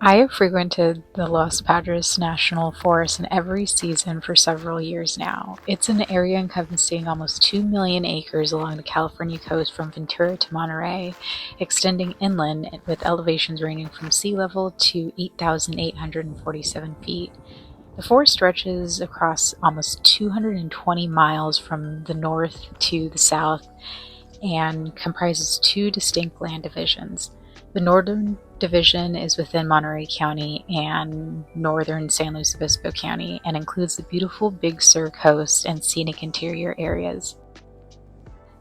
I have frequented the Los Padres National Forest in every season for several years now. It's an area encompassing almost 2 million acres along the California coast from Ventura to Monterey, extending inland with elevations ranging from sea level to 8,847 feet. The forest stretches across almost 220 miles from the north to the south and comprises two distinct land divisions. The northern division is within Monterey County and northern San Luis Obispo County and includes the beautiful Big Sur coast and scenic interior areas.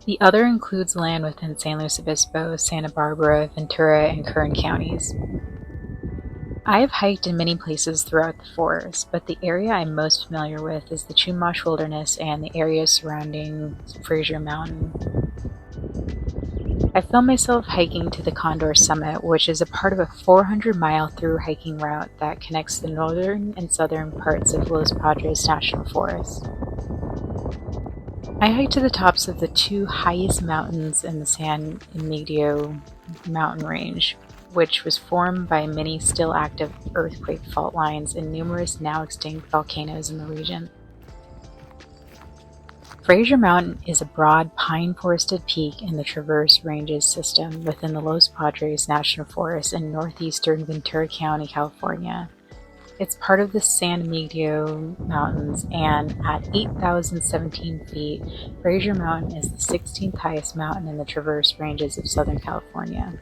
The other includes land within San Luis Obispo, Santa Barbara, Ventura, and Kern counties. I have hiked in many places throughout the forest, but the area I'm most familiar with is the Chumash wilderness and the areas surrounding Frazier Mountain. I found myself hiking to the Condor Summit, which is a part of a 400-mile through hiking route that connects the northern and southern parts of Los Padres National Forest. I hiked to the tops of the two highest mountains in the San Ymedeo mountain range, which was formed by many still active earthquake fault lines and numerous now extinct volcanoes in the region. Frazier Mountain is a broad pine-forested peak in the Traverse Ranges system within the Los Padres National Forest in northeastern Ventura County, California. It's part of the San Ymedeo Mountains, and at 8,017 feet, Frazier Mountain is the 16th highest mountain in the Traverse Ranges of Southern California.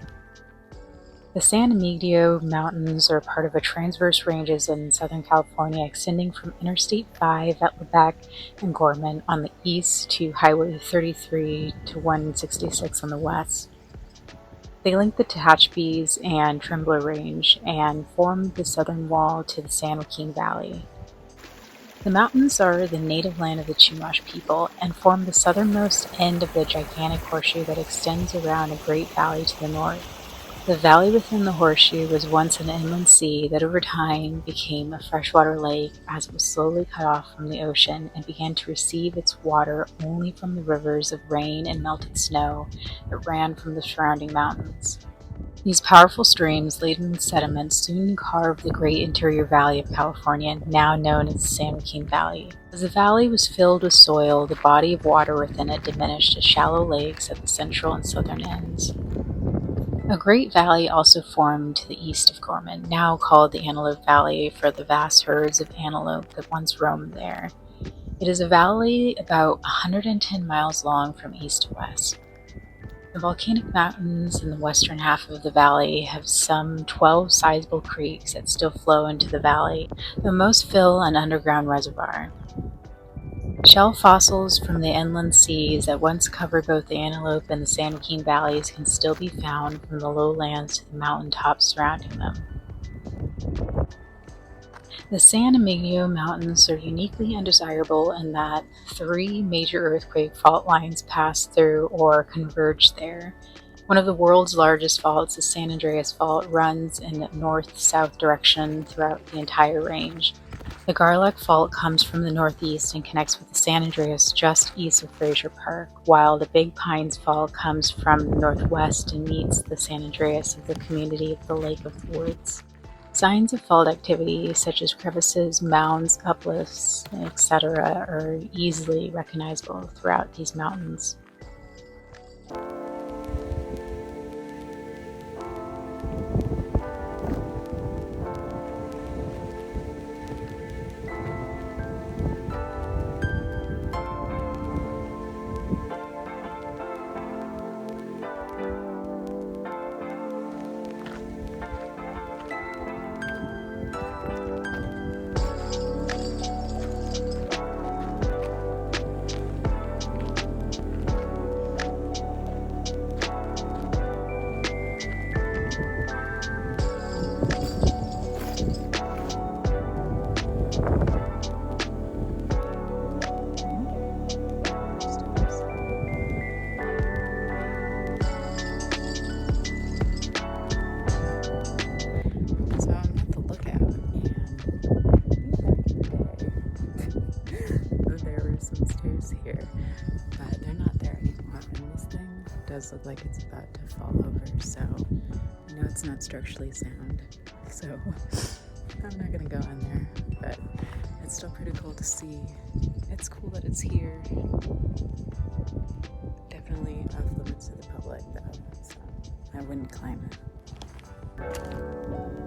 The San Ymedeo Mountains are part of a transverse ranges in Southern California extending from Interstate 5 at Lebec and Gorman on the east to Highway 33 to 166 on the west. They link the Tehachapi's and Trembler Range and form the southern wall to the San Joaquin Valley. The mountains are the native land of the Chumash people and form the southernmost end of the gigantic horseshoe that extends around a great valley to the north. The valley within the horseshoe was once an inland sea that over time became a freshwater lake as it was slowly cut off from the ocean and began to receive its water only from the rivers of rain and melted snow that ran from the surrounding mountains. These powerful streams laden with sediment soon carved the great interior valley of California, now known as the San Joaquin Valley. As the valley was filled with soil, the body of water within it diminished to shallow lakes at the central and southern ends. A great valley also formed to the east of Gorman, now called the Antelope Valley for the vast herds of antelope that once roamed there. It is a valley about 110 miles long from east to west. The volcanic mountains in the western half of the valley have some 12 sizable creeks that still flow into the valley, though most fill an underground reservoir. Shell fossils from the inland seas that once covered both the Antelope and the San Joaquin valleys can still be found from the lowlands to the mountain tops surrounding them. The San Ymedeo Mountains are uniquely undesirable in that three major earthquake fault lines pass through or converge there. One of the world's largest faults, the San Andreas Fault, runs in a north-south direction throughout the entire range. The Garlock Fault comes from the northeast and connects with the San Andreas just east of Frazier Park, while the Big Pines Fault comes from the northwest and meets the San Andreas of the community of the Lake of the Woods. Signs of fault activity, such as crevices, mounds, uplifts, etc., are easily recognizable throughout these mountains. Here, but they're not there anymore, and this thing does look like it's about to fall over, so I know it's not structurally sound, so I'm not gonna go on there, but it's still pretty cool to see. It's cool that it's here. Definitely off limits to the public though, so I wouldn't climb it.